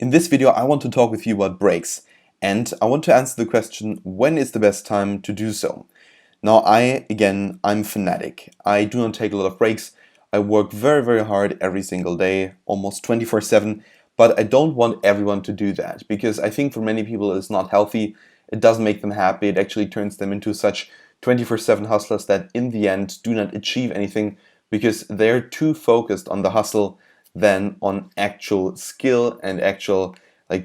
In this video, I want to talk with you about breaks, and I want to answer the question, when is the best time to do so? Now, I'm fanatic. I do not take a lot of breaks. I work very, very hard every single day, almost 24/7, but I don't want everyone to do that because I think for many people it's not healthy. It doesn't make them happy. It actually turns them into such 24/7 hustlers that in the end do not achieve anything because they're too focused on the hustle than on actual skill and actual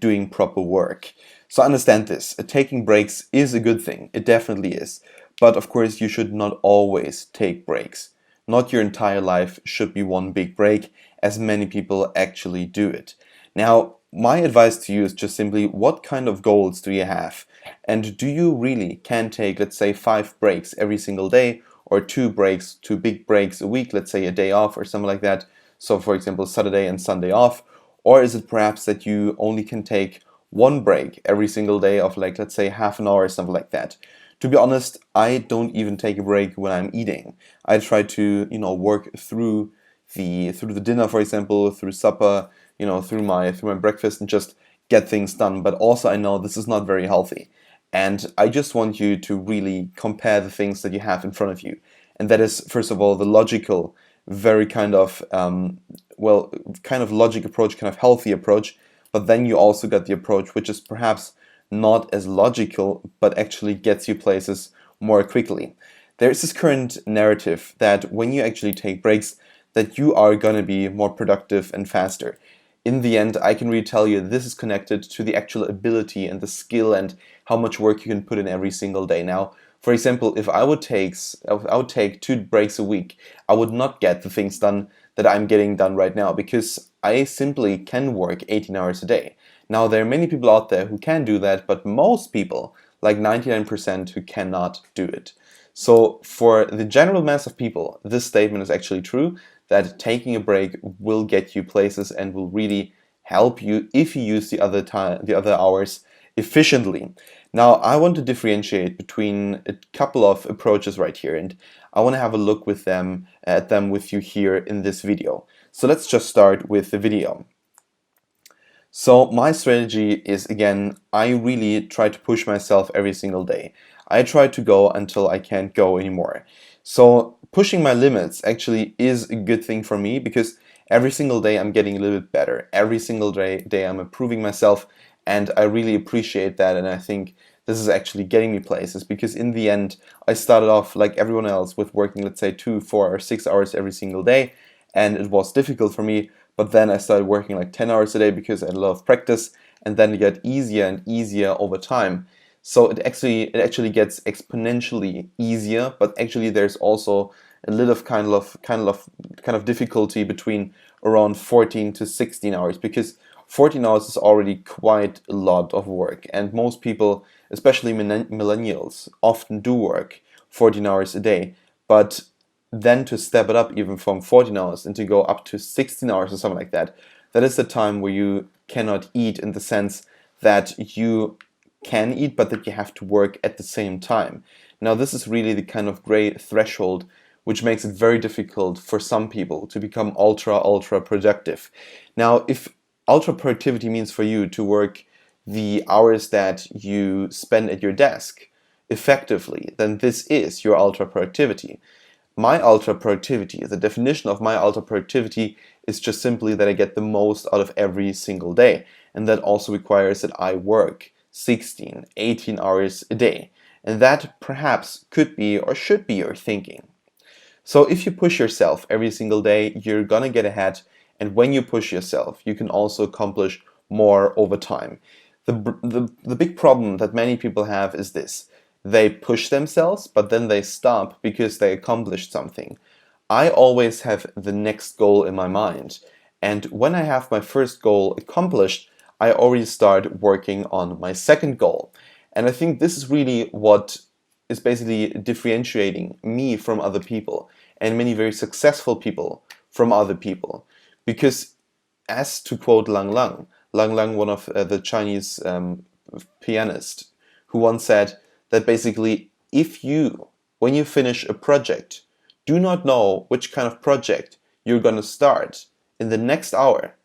doing proper work. So understand this. Taking breaks is a good thing. It definitely is. But of course, you should not always take breaks. Not your entire life should be one big break, as many people actually do it. Now, my advice to you is just simply, what kind of goals do you have? And do you really can take, let's say, 5 breaks every single day, or 2 breaks, 2 big breaks a week, let's say a day off or something like that? So for example, Saturday and Sunday off. Or is it perhaps that you only can take 1 break every single day of let's say half an hour or something like that? To be honest, I don't even take a break when I'm eating. I try to, work through the dinner, for example, through supper, through my breakfast, and just get things done. But also I know this is not very healthy. And I just want you to really compare the things that you have in front of you. And that is, first of all, the logical, very kind of logic approach, kind of healthy approach. But then you also got the approach which is perhaps not as logical, but actually gets you places more quickly. There's this current narrative that when you actually take breaks, that you are going to be more productive and faster. In the end, I can really tell you this is connected to the actual ability and the skill and how much work you can put in every single day. Now, for example, if I would take 2 breaks a week, I would not get the things done that I'm getting done right now because I simply can work 18 hours a day. Now, there are many people out there who can do that, but most people, like 99%, who cannot do it. So for the general mass of people, this statement is actually true, that taking a break will get you places and will really help you if you use the other hours efficiently. Now, I want to differentiate between a couple of approaches right here, and I want to have a look at them with you here in this video. So let's just start with the video. So my strategy is, again, I really try to push myself every single day. I try to go until I can't go anymore. So pushing my limits actually is a good thing for me because every single day I'm getting a little bit better. Every single day I'm improving myself, and I really appreciate that, and I think this is actually getting me places because in the end I started off like everyone else with working, let's say, 2, 4, or 6 hours every single day, and it was difficult for me. But then I started working like 10 hours a day because I had a lot of practice, and then it got easier and easier over time. So it actually gets exponentially easier, but actually there's also a little kind of difficulty between around 14 to 16 hours because 14 hours is already quite a lot of work, and most people, especially millennials, often do work 14 hours a day. But then to step it up even from 14 hours and to go up to 16 hours or something like that, that is the time where you cannot eat, in the sense that you can eat but that you have to work at the same time. Now, this is really the kind of gray threshold which makes it very difficult for some people to become ultra productive. Now, if ultra productivity means for you to work the hours that you spend at your desk effectively, then this is your ultra productivity. My ultra productivity, the definition of my ultra productivity is just simply that I get the most out of every single day. And that also requires that I work 16, 18 hours a day. And that perhaps could be or should be your thinking. So if you push yourself every single day, you're gonna get ahead. And when you push yourself, you can also accomplish more over time. The big problem that many people have is this. They push themselves, but then they stop because they accomplished something. I always have the next goal in my mind. And when I have my first goal accomplished, I already start working on my second goal. And I think this is really what is basically differentiating me from other people and many very successful people from other people. Because, as to quote Lang Lang, one of the Chinese pianists, who once said that basically, if you, when you finish a project, do not know which kind of project you're going to start in the next hour,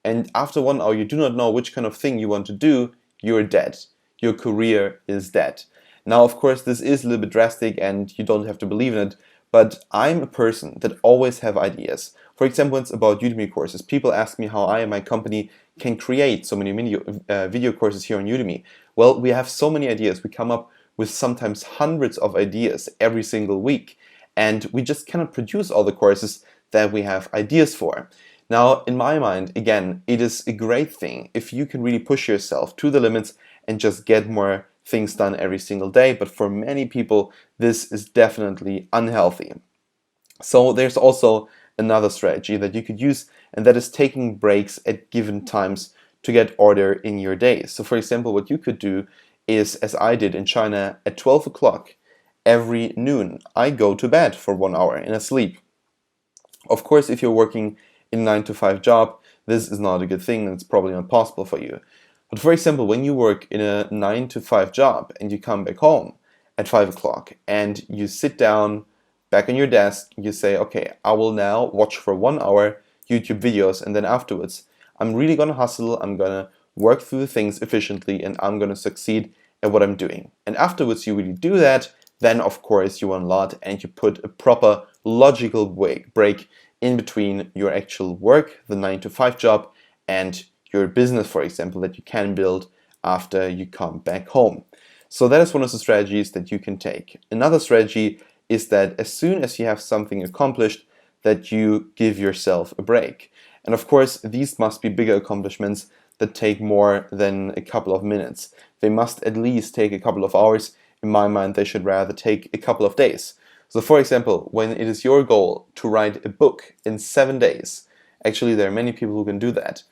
and after 1 hour you do not know which kind of thing you want to do, you're dead. Your career is dead. Now, of course, this is a little bit drastic and you don't have to believe in it, but I'm a person that always have ideas. For example, it's about Udemy courses. People ask me how I and my company can create so many video courses here on Udemy. Well, we have so many ideas. We come up with sometimes hundreds of ideas every single week, and we just cannot produce all the courses that we have ideas for. Now, in my mind, again, it is a great thing if you can really push yourself to the limits and just get more things done every single day, but for many people, this is definitely unhealthy. So there's also another strategy that you could use, and that is taking breaks at given times to get order in your day. So for example, what you could do is, as I did in China, at 12 o'clock every noon, I go to bed for 1 hour and I sleep. Of course, if you're working in a 9-to-5 job, this is not a good thing and it's probably not possible for you. But for example, when you work in a 9-to-5 job and you come back home at 5 o'clock and you sit down back on your desk, you say, okay, I will now watch for 1 hour YouTube videos, and then afterwards, I'm really gonna hustle, I'm gonna work through the things efficiently, and I'm gonna succeed at what I'm doing. And afterwards you really do that, then of course you won a lot and you put a proper logical break in between your actual work, the 9-to-5 job, and your business, for example, that you can build after you come back home. So that is one of the strategies that you can take. Another strategy is that as soon as you have something accomplished, that you give yourself a break. And of course, these must be bigger accomplishments that take more than a couple of minutes. They must at least take a couple of hours. In my mind, they should rather take a couple of days. So for example, when it is your goal to write a book in 7 days, actually there are many people who can do that,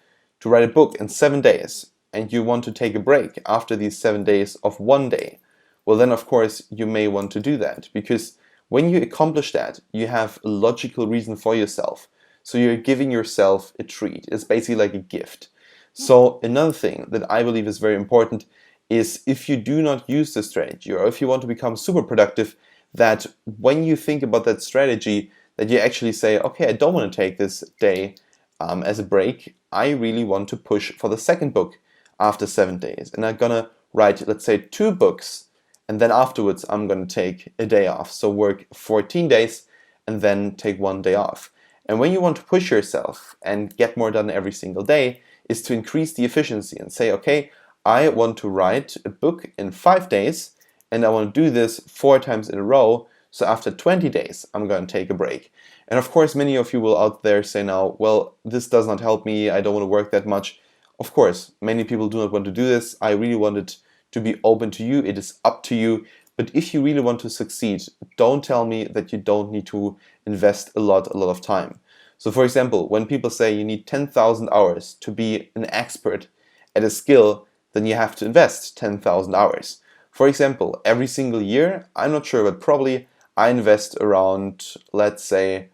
to write a book in 7 days, and you want to take a break after these 7 days of 1 day, well then of course you may want to do that, because when you accomplish that, you have a logical reason for yourself. So you're giving yourself a treat. It's basically like a gift. So another thing that I believe is very important is, if you do not use this strategy, or if you want to become super productive, that when you think about that strategy, that you actually say, okay, I don't want to take this day as a break. I really want to push for the second book after 7 days. And I'm gonna write, let's say, 2 books, and then afterwards I'm gonna take a day off. So work 14 days and then take 1 day off. And when you want to push yourself and get more done every single day, is to increase the efficiency and say, okay, I want to write a book in 5 days, and I want to do this 4 times in a row. So after 20 days, I'm going to take a break. And of course, many of you will out there say now, well, this does not help me. I don't want to work that much. Of course, many people do not want to do this. I really want it to be open to you. It is up to you. But if you really want to succeed, don't tell me that you don't need to invest a lot of time. So for example, when people say you need 10,000 hours to be an expert at a skill, then you have to invest 10,000 hours. For example, every single year, I'm not sure, but probably I invest around, let's say,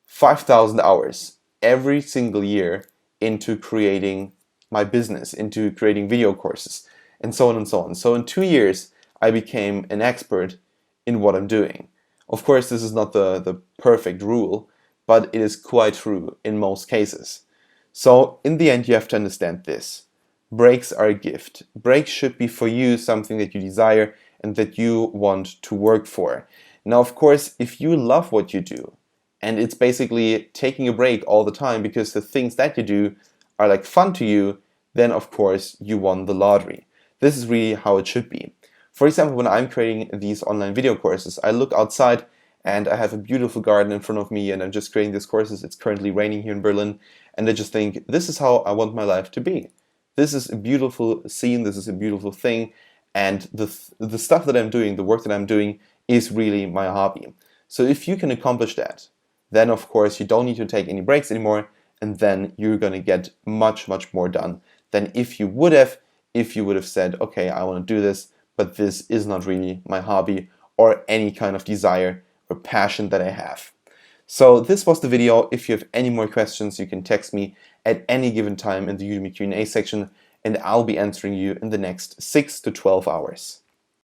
5,000 hours every single year into creating my business, into creating video courses, and so on and so on. So in 2 years, I became an expert in what I'm doing. Of course, this is not the perfect rule, but it is quite true in most cases. So in the end, you have to understand this. Breaks are a gift. Breaks should be for you something that you desire and that you want to work for. Now, of course, if you love what you do, and it's basically taking a break all the time because the things that you do are like fun to you, then of course you won the lottery. This is really how it should be. For example, when I'm creating these online video courses, I look outside and I have a beautiful garden in front of me and I'm just creating these courses. It's currently raining here in Berlin, and I just think, this is how I want my life to be. This is a beautiful scene, this is a beautiful thing, and the stuff that I'm doing, the work that I'm doing, is really my hobby. So if you can accomplish that, then of course you don't need to take any breaks anymore, and then you're going to get much more done than if you would have said, okay, I want to do this, but this is not really my hobby or any kind of desire or passion that I have. So this was the video. If you have any more questions, you can text me at any given time in the Udemy Q&A section, and I'll be answering you in the next 6 to 12 hours.